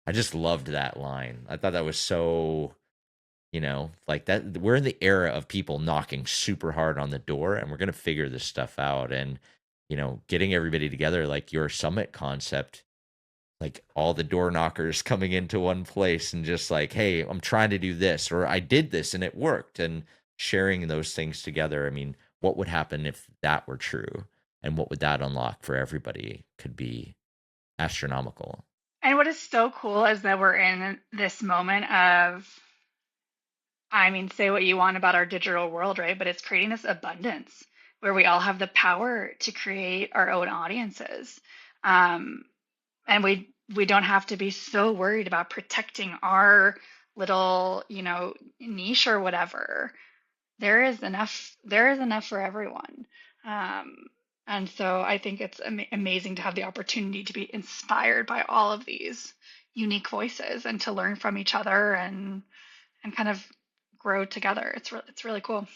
I just loved that line. I thought that was so, like that. We're in the era of people knocking super hard on the door, and we're gonna figure this stuff out. And getting everybody together, like your summit concept, like all the door knockers coming into one place and just like, hey, I'm trying to do this, or I did this and it worked, and sharing those things together. I mean, what would happen if that were true? And what would that unlock for everybody could be astronomical. And what is so cool is that we're in this moment of, I mean, say what you want about our digital world, right? But it's creating this abundance where we all have the power to create our own audiences. Um, and we don't have to be so worried about protecting our little, niche or whatever. There is enough for everyone. Um, and so I think it's amazing to have the opportunity to be inspired by all of these unique voices and to learn from each other and kind of grow together. It's really cool.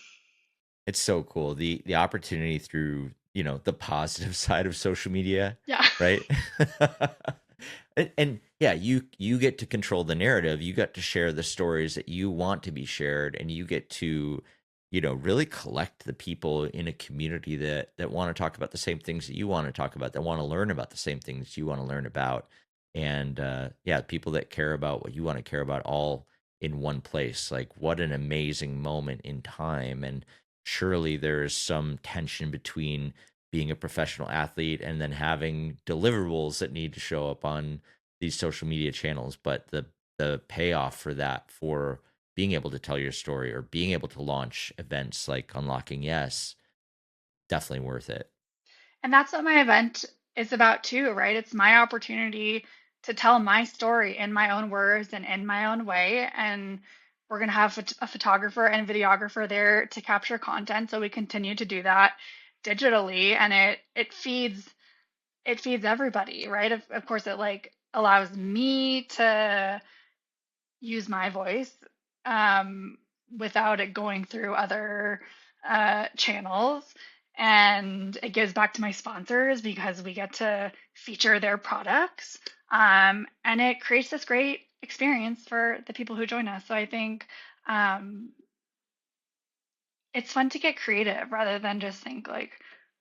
It's so cool. The opportunity through, the positive side of social media, Yeah. right? And yeah, you get to control the narrative. You get to share the stories that you want to be shared, and you get to, really collect the people in a community that want to talk about the same things that you want to talk about, that want to learn about the same things you want to learn about. And yeah, people that care about what you want to care about all in one place. Like what an amazing moment in time. And surely there's some tension between being a professional athlete and then having deliverables that need to show up on these social media channels, but the payoff for that, for being able to tell your story or being able to launch events like Unlocking Yes, definitely worth it. And that's what my event is about too, right? It's my opportunity to tell my story in my own words and in my own way. And we're going to have a photographer and videographer there to capture content. So we continue to do that digitally, and it feeds everybody, right? Of course, it like allows me to use my voice um, without it going through other channels. And it gives back to my sponsors because we get to feature their products. And it creates this great experience for the people who join us. So I think um, it's fun to get creative rather than just think like,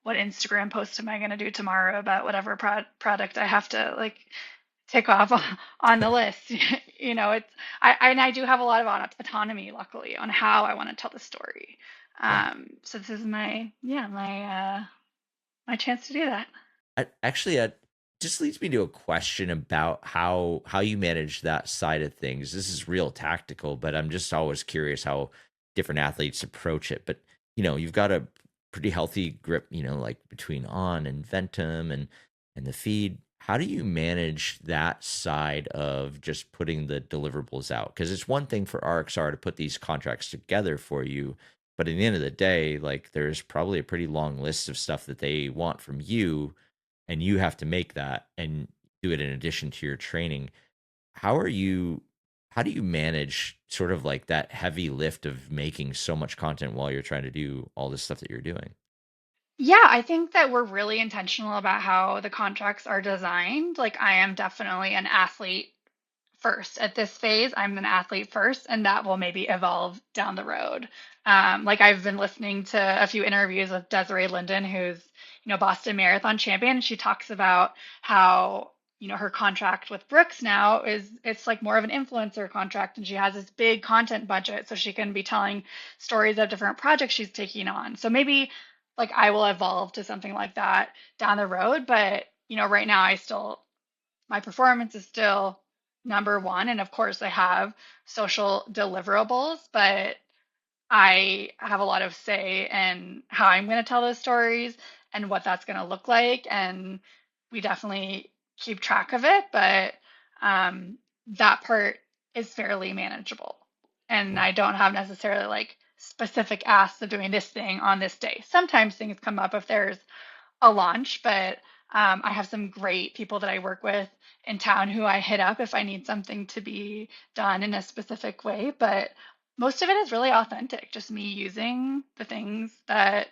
what Instagram post am I going to do tomorrow about whatever product I have to like tick off on the list. It's and I do have a lot of autonomy, luckily, on how I want to tell the story. Yeah. So this is my chance to do that. Actually, just leads me to a question about how you manage that side of things. This is real tactical, but I'm just always curious how different athletes approach it. But you've got a pretty healthy grip, like between on and Ventum and the feed. How do you manage that side of just putting the deliverables out? Because it's one thing for RXR to put these contracts together for you, but at the end of the day, like there's probably a pretty long list of stuff that they want from you, and you have to make that and do it in addition to your training. How are you how do you manage sort of like that heavy lift of making so much content while you're trying to do all this stuff that you're doing? Yeah, I think that we're really intentional about how the contracts are designed. Like, I am definitely an athlete first. At this phase, I'm an athlete first, and that will maybe evolve down the road. Like I've been listening to a few interviews with Desiree Linden, who's Boston Marathon champion. She talks about how her contract with Brooks now is it's like more of an influencer contract, and she has this big content budget, so she can be telling stories of different projects she's taking on. So maybe like I will evolve to something like that down the road, but right now I still my performance is still number one. And of course, I have social deliverables, but I have a lot of say in how I'm going to tell those stories and what that's going to look like. And we definitely keep track of it, but that part is fairly manageable. And Yeah. I don't have necessarily like specific asks of doing this thing on this day. Sometimes things come up if there's a launch, but I have some great people that I work with in town who I hit up if I need something to be done in a specific way. But most of it is really authentic, just me using the things that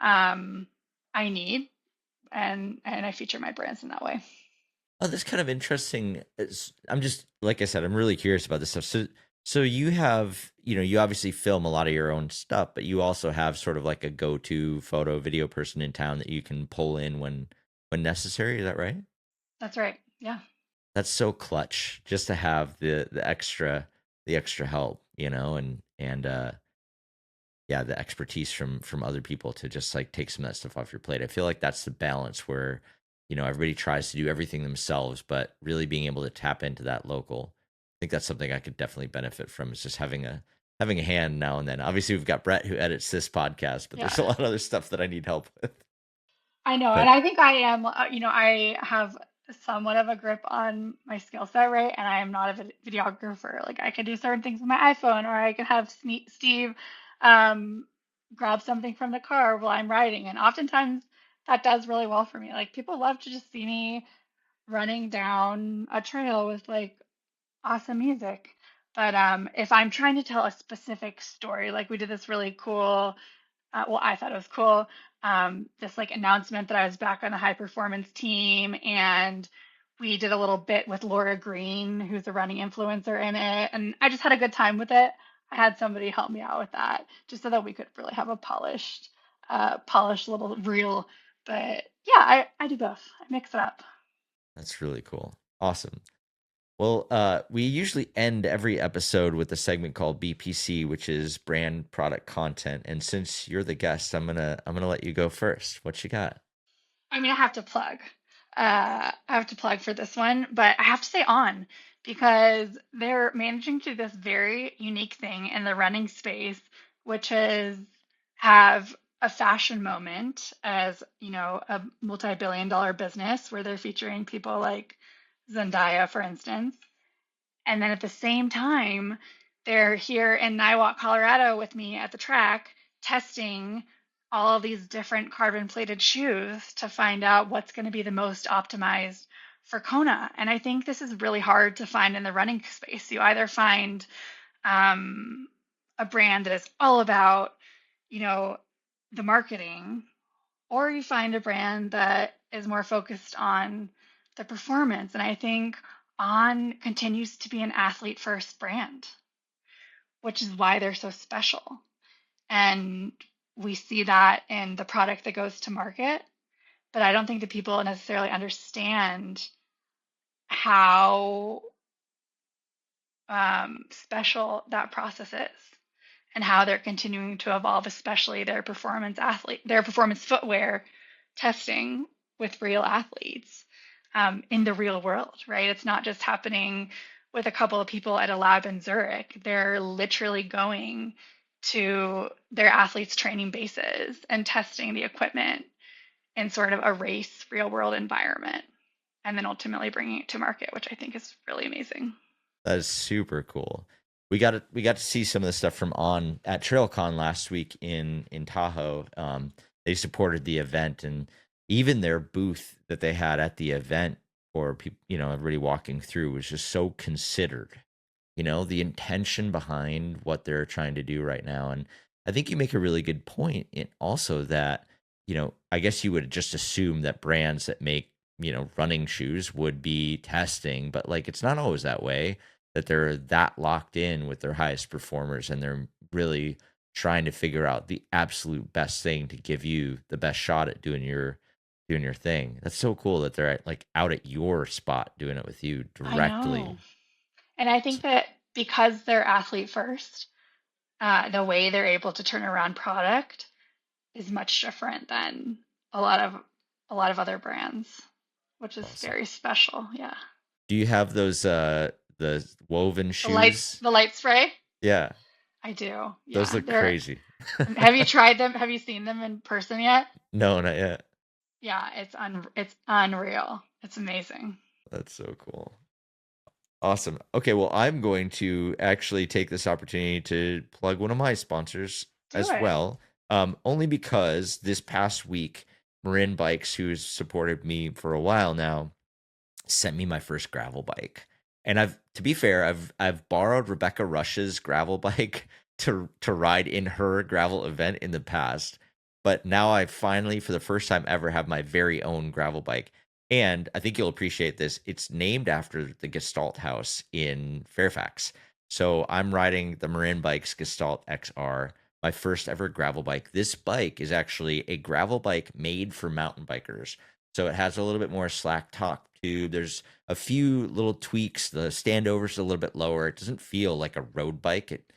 um, I need, and I feature my brands in that way. Oh, that's kind of interesting. I'm just like I said, I'm really curious about this stuff. So you have, you obviously film a lot of your own stuff, but you also have sort of like a go-to photo video person in town that you can pull in when necessary. Is that right? That's right. Yeah. That's so clutch just to have the extra help, and yeah, the expertise from other people to just like take some of that stuff off your plate. I feel like that's the balance where, everybody tries to do everything themselves, but really being able to tap into that local. I think that's something I could definitely benefit from, is just having a hand now and then. Obviously, we've got Brett who edits this podcast, but there's a Yeah. lot of other stuff that I need help with. I know, and But I think I am, I have somewhat of a grip on my skill set, right? And I am not a videographer. Like I can do certain things with my iPhone, or I can have Steve um, grab something from the car while I'm riding, and oftentimes that does really well for me. Like people love to just see me running down a trail with like awesome music. But if I'm trying to tell a specific story, like we did this really cool, well, I thought it was cool, this like announcement that I was back on the high performance team, and we did a little bit with Laura Green, who's a running influencer in it, and I just had a good time with it. I had somebody help me out with that, just so that we could really have a polished little reel. But yeah, I do both. I mix it up. That's really cool. Awesome. Well, we usually end every episode with a segment called BPC, which is brand product content. And since you're the guest, I'm gonna let you go first. What you got? I mean, I have to plug. I have to plug for this one, but I have to say on because they're managing to do this very unique thing in the running space, which is have a fashion moment as, you know, a multi-billion dollar business where they're featuring people like Zendaya, for instance. And then at the same time, they're here in Niwot, Colorado with me at the track testing all of these different carbon plated shoes to find out what's going to be the most optimized for Kona. And I think this is really hard to find in the running space. You either find um, a brand that is all about, you know, the marketing, or you find a brand that is more focused on the performance. And I think On continues to be an athlete first brand, which is why they're so special. And we see that in the product that goes to market. But I don't think that people necessarily understand how special that process is and how they're continuing to evolve, especially their performance footwear testing with real athletes in the real world, right? It's not just happening with a couple of people at a lab in Zurich. They're literally going to their athletes' training bases and testing the equipment in sort of a race, real world environment, and then ultimately bringing it to market, which I think is really amazing. That is super cool. We got to see some of the stuff from On at TrailCon last week in Tahoe. They supported the event, and even their booth that they had at the event for people, everybody walking through was just so considered. The intention behind what they're trying to do right now, and I think you make a really good point. In also that I guess you would just assume that brands that make running shoes would be testing, but like it's not always that way, that they're that locked in with their highest performers and they're really trying to figure out the absolute best thing to give you the best shot at doing your thing. That's so cool that they're like out at your spot doing it with you I know. directly. And I think that because they're athlete first, the way they're able to turn around product is much different than a lot of a lot of other brands, which is Awesome. very special. Yeah. Do you have those the woven shoes? The light spray? Yeah, I do. those Yeah. look They're crazy. Have you tried them? Have you seen them in person yet? No, not yet. Yeah, it's unreal. It's amazing. That's so cool. Awesome. Okay, well, I'm going to actually take this opportunity to plug one of my sponsors Do as it. well. Only because this past week, Marin Bikes, who's supported me for a while now, sent me my first gravel bike. And to be fair, I've borrowed Rebecca Rush's gravel bike to ride in her gravel event in the past, but now I finally, for the first time ever, have my very own gravel bike. And I think you'll appreciate this. It's named after the Gestalt House in Fairfax. So I'm riding the Marin Bikes Gestalt XR, my first ever gravel bike. This bike is actually a gravel bike made for mountain bikers. So it has a little bit more slack top tube. There's a few little tweaks. The standover's a little bit lower. It doesn't feel like a road bike. It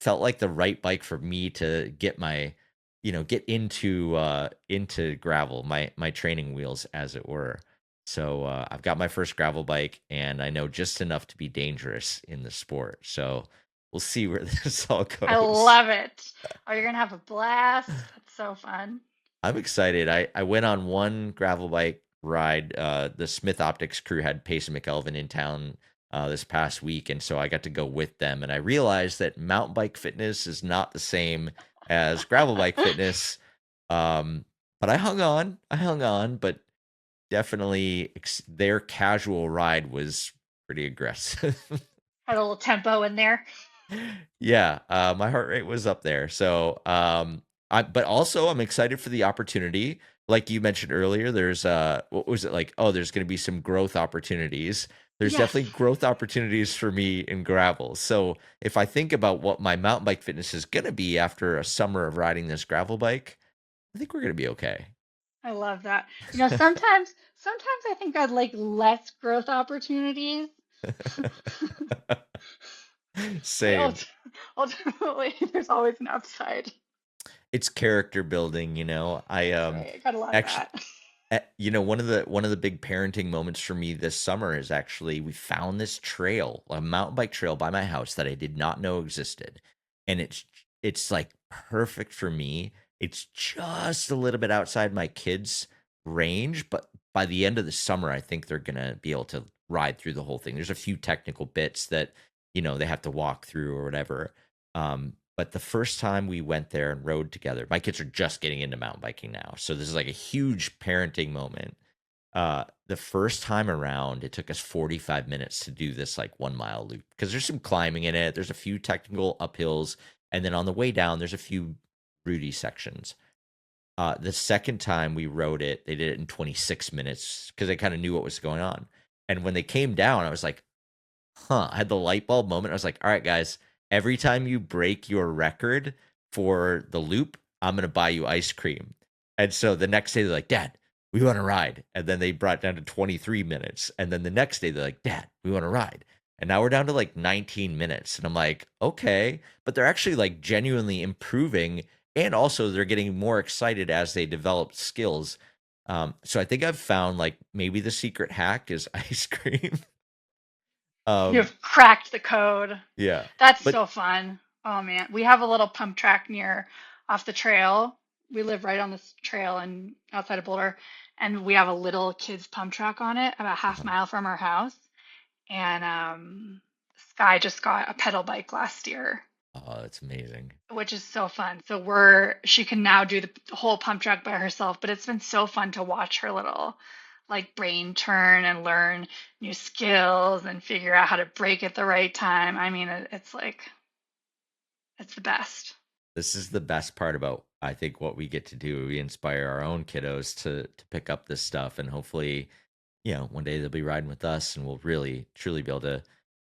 felt like the right bike for me to get into gravel, my training wheels, as it were. So I've got my first gravel bike, and I know just enough to be dangerous in the sport. So we'll see where this all I goes. love it. Oh, you're gonna have a blast. That's so fun. I'm excited. I went on one gravel bike ride. The Smith Optics crew had Pace and McElvin in town this past week, and so I got to go with them. And I realized that mountain bike fitness is not the same as gravel bike fitness. Um, but I hung on. But definitely their casual ride was pretty aggressive. Had a little tempo in there. Yeah, my heart rate was up there. So, but also I'm excited for the opportunity. Like you mentioned earlier, there's what was it like? Oh, there's going to be some growth opportunities. There's Yes. definitely growth opportunities for me in gravel. So if I think about what my mountain bike fitness is going to be after a summer of riding this gravel bike, I think we're going to be okay. I love that. Sometimes I think I'd like less growth opportunities. But Same. ultimately, there's always an upside. It's character building, you know. I That's right. I gotta love actually that. You know, one of the big parenting moments for me this summer is actually we found this trail, a mountain bike trail by my house that I did not know existed. And it's like perfect for me. It's just a little bit outside my kids' range, but by the end of the summer, I think they're gonna be able to ride through the whole thing. There's a few technical bits that, they have to walk through or whatever. But the first time we went there and rode together, my kids are just getting into mountain biking now. So this is like a huge parenting moment. The first time around, it took us 45 minutes to do this like 1 mile loop because there's some climbing in it. There's a few technical uphills. And then on the way down, there's a few rooty sections. The second time we rode it, they did it in 26 minutes because they kind of knew what was going on. And when they came down, I was like, I had the light bulb moment. I was like, all right, guys, every time you break your record for the loop, I'm going to buy you ice cream. And so the next day, they're like, Dad, we want to ride. And then they brought it down to 23 minutes. And then the next day, they're like, Dad, we want to ride. And now we're down to like 19 minutes. And I'm like, okay. But they're actually like genuinely improving. And also, they're getting more excited as they develop skills. So I think I've found like maybe the secret hack is ice cream. Um, You've cracked the code. yeah. That's But so fun. Oh man, we have a little pump track near off the trail. We live right on this trail and outside of Boulder, and we have a little kids pump track on it about half uh mile from our house. And Sky just got a pedal bike last year, oh, that's amazing. which is so fun. So she can now do the whole pump track by herself, but it's been so fun to watch her little like brain turn and learn new skills and figure out how to brake at the right time. I mean, it's like it's the best. This is the best part about I think what we get to do. We inspire our own kiddos to pick up this stuff and hopefully, one day they'll be riding with us and we'll really truly be able to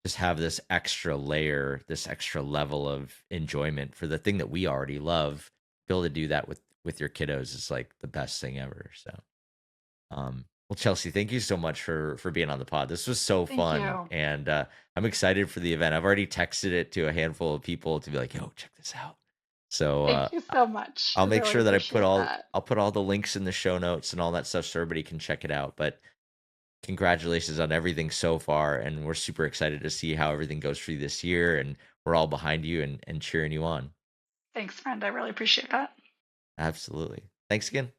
just have this extra layer, this extra level of enjoyment for the thing that we already love. Be able to do that with your kiddos is like the best thing ever. So well, Chelsea, thank you so much for being on the pod. This was so Thank fun, you. and I'm excited for the event. I've already texted it to a handful of people to be like, "Yo, check this out." So Thank you so much. I I'll make really sure that appreciate that. I'll put all the links in the show notes and all that stuff so everybody can check it out. But congratulations on everything so far, and we're super excited to see how everything goes for you this year. And we're all behind you and cheering you on. Thanks, friend. I really appreciate that. Absolutely. Thanks again.